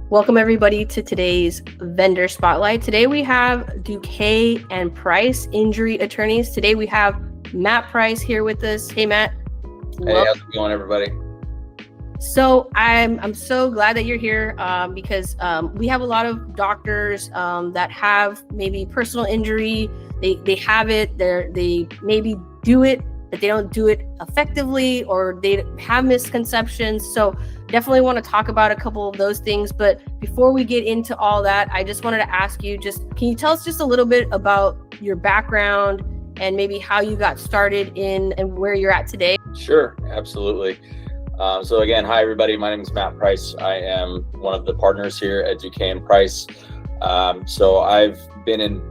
Welcome everybody to today's vendor spotlight. Today we have Duque and Price Injury Attorneys. Today we have Matt Price here with us. Hey Matt. Hey, how's it going, everybody? So I'm so glad that you're here because we have a lot of doctors that have maybe personal injury. They have it. They maybe do it, but they don't do it effectively, or they have misconceptions. So definitely want to talk about a couple of those things. But before we get into all that, I just wanted to ask you, can you tell us just a little bit about your background and maybe how you got started in and where you're at today? Sure, absolutely. So again, hi everybody. My name is Matt Price. I am one of the partners here at Duque Price. So I've been in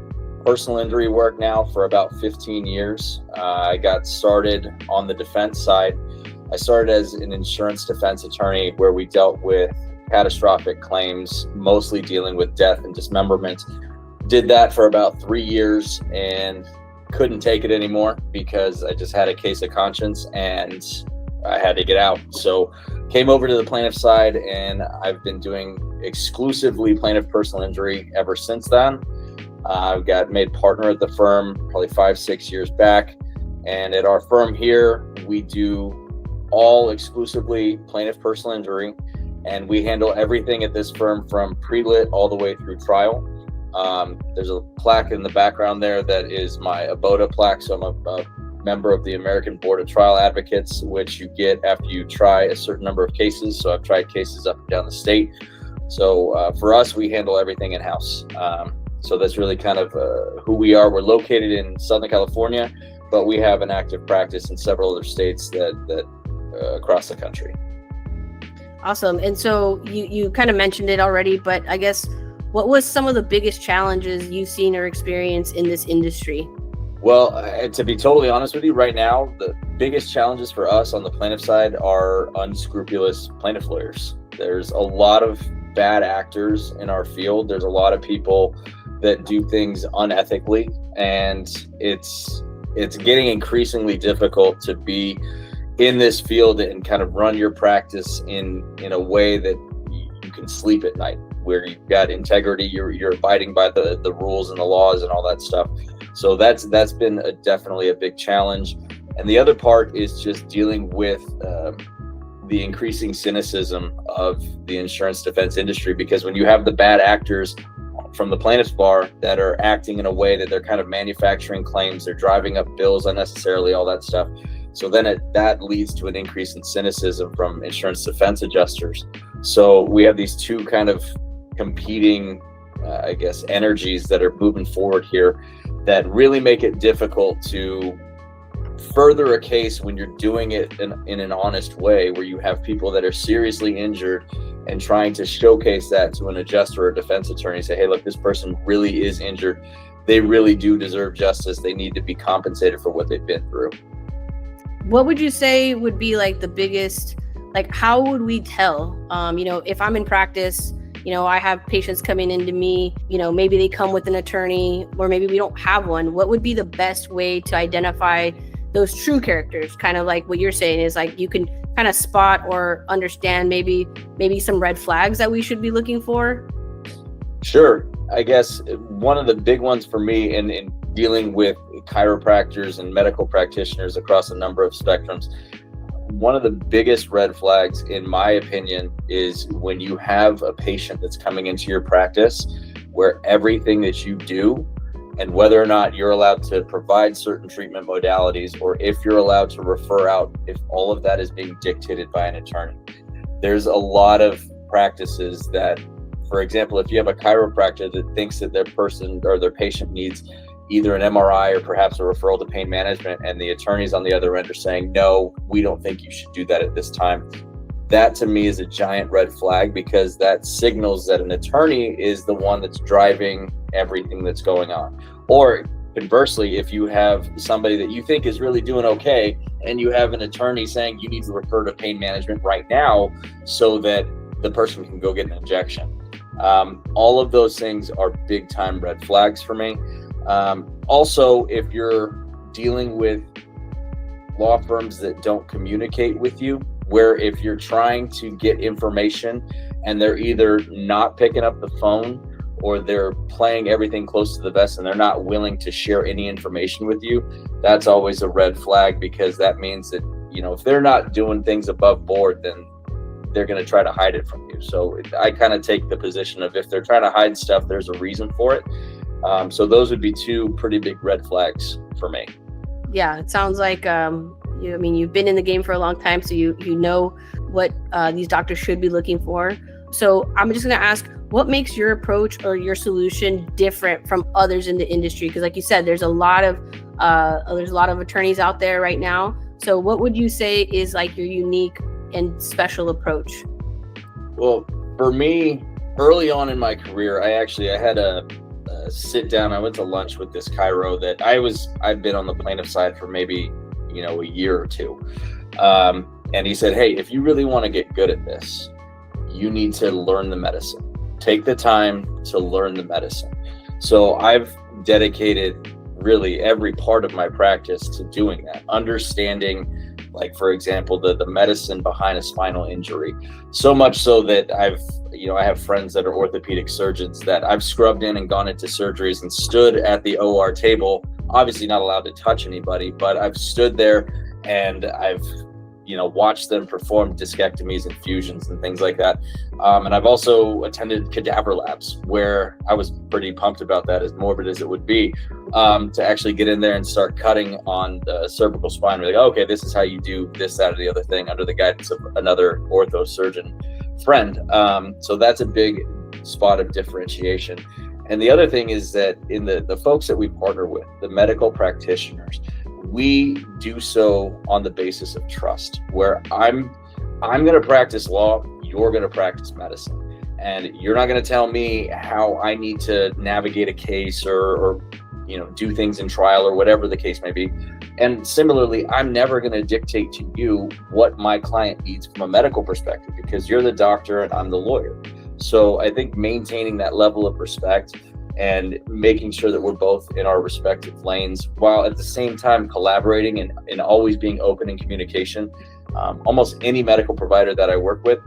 personal injury work now for about 15 years. I got started on the defense side. I started as an insurance defense attorney where we dealt with catastrophic claims, mostly dealing with death and dismemberment. Did that for about 3 years and couldn't take it anymore because I just had a case of conscience and I had to get out. So came over to the plaintiff side, and I've been doing exclusively plaintiff personal injury ever since then. I've got made partner at the firm probably 5-6 years back. And at our firm here, we do all exclusively plaintiff personal injury, and we handle everything at this firm from pre-lit all the way through trial. There's a plaque in the background there that is my ABOTA plaque. So I'm a member of the American Board of Trial Advocates, which you get after you try a certain number of cases. So I've tried cases up and down the state. So for us, we handle everything in-house. So that's really kind of who we are. We're located in Southern California, but we have an active practice in several other states that across the country. Awesome. And so you kind of mentioned it already, but I guess what was some of the biggest challenges you've seen or experienced in this industry? Well, to be totally honest with you, right now, the biggest challenges for us on the plaintiff side are unscrupulous plaintiff lawyers. There's a lot of bad actors in our field. There's a lot of people that do things unethically, and it's getting increasingly difficult to be in this field and kind of run your practice in a way that you can sleep at night, where you've got integrity, you're abiding by the rules and the laws and all that stuff. So that's been definitely a big challenge. And the other part is just dealing with the increasing cynicism of the insurance defense industry, because when you have the bad actors from the plaintiff's bar that are acting in a way that they're kind of manufacturing claims, they're driving up bills unnecessarily, all that stuff. So then that leads to an increase in cynicism from insurance defense adjusters. So we have these two kind of competing, energies that are moving forward here that really make it difficult to further a case when you're doing it in an honest way, where you have people that are seriously injured and trying to showcase that to an adjuster or defense attorney, say, hey, look, this person really is injured. They really do deserve justice. They need to be compensated for what they've been through. What would you say would be like the biggest, how would we tell, if I'm in practice, I have patients coming into me, maybe they come with an attorney, or maybe we don't have one. What would be the best way to identify those true characters? Kind of like what you're saying is you can kind of spot or understand maybe some red flags that we should be looking for. Sure. I guess one of the big ones for me in dealing with chiropractors and medical practitioners across a number of spectrums, one of the biggest red flags, in my opinion, is when you have a patient that's coming into your practice where everything that you do, and whether or not you're allowed to provide certain treatment modalities, or if you're allowed to refer out, if all of that is being dictated by an attorney. There's a lot of practices that, for example, if you have a chiropractor that thinks that their person or their patient needs either an MRI or perhaps a referral to pain management, and the attorneys on the other end are saying, no, we don't think you should do that at this time. That to me is a giant red flag, because that signals that an attorney is the one that's driving everything that's going on. Or conversely, if you have somebody that you think is really doing okay, and you have an attorney saying you need to refer to pain management right now so that the person can go get an injection. All of those things are big time red flags for me. Also, if you're dealing with law firms that don't communicate with you, where if you're trying to get information and they're either not picking up the phone or they're playing everything close to the vest and they're not willing to share any information with you, that's always a red flag, because that means that, if they're not doing things above board, then they're going to try to hide it from you. So I kind of take the position of, if they're trying to hide stuff, there's a reason for it. So those would be two pretty big red flags for me. Yeah, it sounds like you've been in the game for a long time, so you know what these doctors should be looking for. So I'm just going to ask, what makes your approach or your solution different from others in the industry? Because like you said, there's a lot of attorneys out there right now. So what would you say is like your unique and special approach? Well, for me, early on in my career, I had a sit down. I went to lunch with this chiro that I've been on the plaintiff side for maybe, a year or two. And he said, hey, if you really want to get good at this, you need to learn the medicine. Take the time to learn the medicine. So I've dedicated really every part of my practice to doing that, understanding, like, for example, the medicine behind a spinal injury. So much so that I have friends that are orthopedic surgeons that I've scrubbed in and gone into surgeries and stood at the OR table, obviously not allowed to touch anybody, but I've stood there and I've watched them perform discectomies and fusions and things like that. And I've also attended cadaver labs, where I was pretty pumped about that, as morbid as it would be, to actually get in there and start cutting on the cervical spine. We're like, okay, this is how you do this, that, or the other thing, under the guidance of another ortho surgeon friend. So that's a big spot of differentiation. And the other thing is that in the folks that we partner with, the medical practitioners, we do so on the basis of trust, where I'm going to practice law, you're going to practice medicine, and you're not going to tell me how I need to navigate a case or do things in trial or whatever the case may be. And similarly, I'm never going to dictate to you what my client needs from a medical perspective, because you're the doctor and I'm the lawyer. So I think maintaining that level of respect and making sure that we're both in our respective lanes, while at the same time collaborating and always being open in communication. Almost any medical provider that I work with,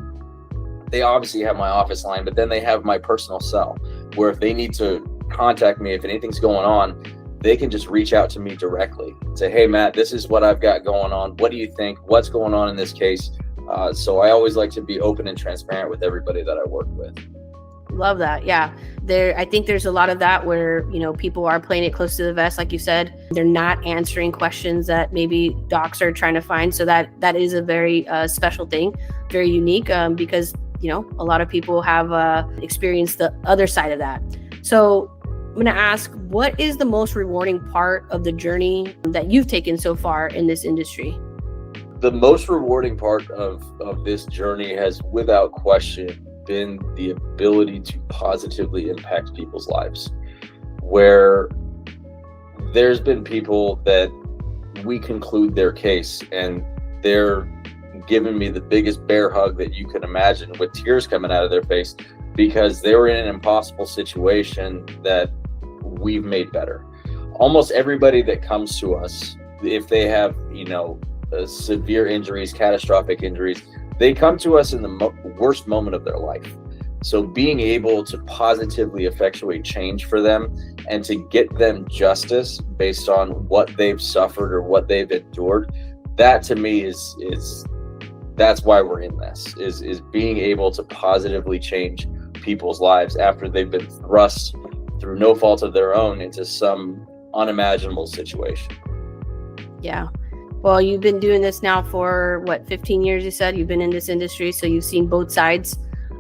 they obviously have my office line, but then they have my personal cell, where if they need to contact me, if anything's going on, they can just reach out to me directly. Say, hey, Matt, this is what I've got going on. What do you think? What's going on in this case? So I always like to be open and transparent with everybody that I work with. Love that. Yeah. I think there's a lot of that where, people are playing it close to the vest. Like you said, they're not answering questions that maybe docs are trying to find. So that is a very special thing, very unique, because, a lot of people have experienced the other side of that. So I'm going to ask, what is the most rewarding part of the journey that you've taken so far in this industry? The most rewarding part of this journey has, without question, been the ability to positively impact people's lives, where there's been people that we conclude their case and they're giving me the biggest bear hug that you can imagine, with tears coming out of their face, because they were in an impossible situation that we've made better. Almost everybody that comes to us, if they have, severe injuries, catastrophic injuries, they come to us in the worst moment of their life. So being able to positively effectuate change for them and to get them justice based on what they've suffered or what they've endured, that to me is that's why we're in this, is being able to positively change people's lives after they've been thrust through no fault of their own into some unimaginable situation. Yeah. Well, you've been doing this now for 15 years, you said? You've been in this industry, so you've seen both sides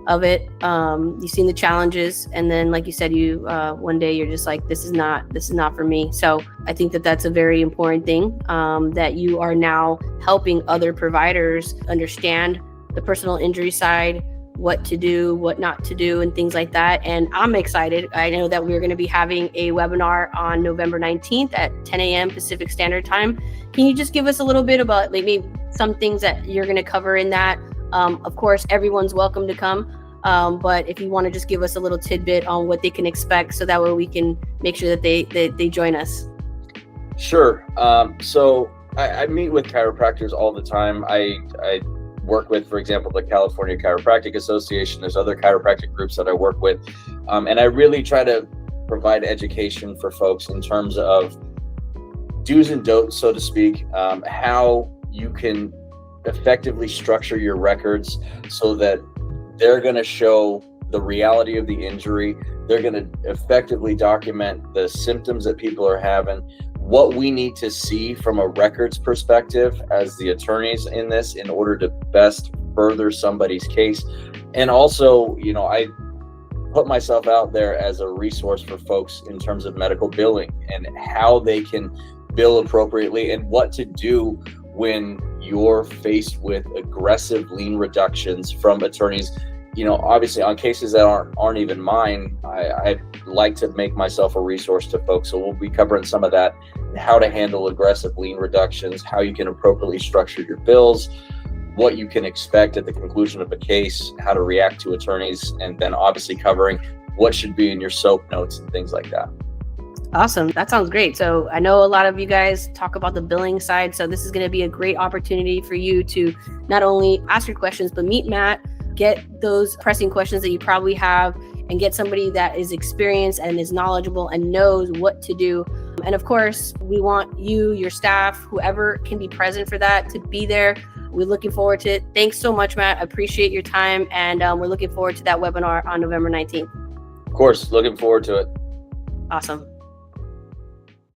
of it. You've seen the challenges, and then, like you said, you one day you're just like, this is not for me. So I think that that's a very important thing, that you are now helping other providers understand the personal injury side, what to do, what not to do, and things like that. And I'm excited. I know that we're going to be having a webinar on November 19th at 10 a.m. Pacific Standard Time. Can you just give us a little bit about maybe some things that you're going to cover in that? Of course, everyone's welcome to come. But if you want to just give us a little tidbit on what they can expect, so that way we can make sure that they join us. Sure. So I meet with chiropractors all the time. I work with, for example, the California Chiropractic Association. There's other chiropractic groups that I work with. And I really try to provide education for folks in terms of do's and don'ts, so to speak, how you can effectively structure your records so that they're going to show the reality of the injury. They're going to effectively document the symptoms that people are having, what we need to see from a records perspective as the attorneys in this in order to best further somebody's case. And also, I put myself out there as a resource for folks in terms of medical billing and how they can bill appropriately and what to do when you're faced with aggressive lien reductions from attorneys. Obviously on cases that aren't even mine, I like to make myself a resource to folks. So we'll be covering some of that, how to handle aggressive lien reductions, how you can appropriately structure your bills, what you can expect at the conclusion of a case, how to react to attorneys, and then obviously covering what should be in your SOAP notes and things like that. Awesome. That sounds great. So I know a lot of you guys talk about the billing side. So this is going to be a great opportunity for you to not only ask your questions, but meet Matt, get those pressing questions that you probably have, and get somebody that is experienced and is knowledgeable and knows what to do. And of course, we want you, your staff, whoever can be present for that, to be there. We're looking forward to it. Thanks so much, Matt. I appreciate your time. And we're looking forward to that webinar on November 19th. Of course, looking forward to it. Awesome.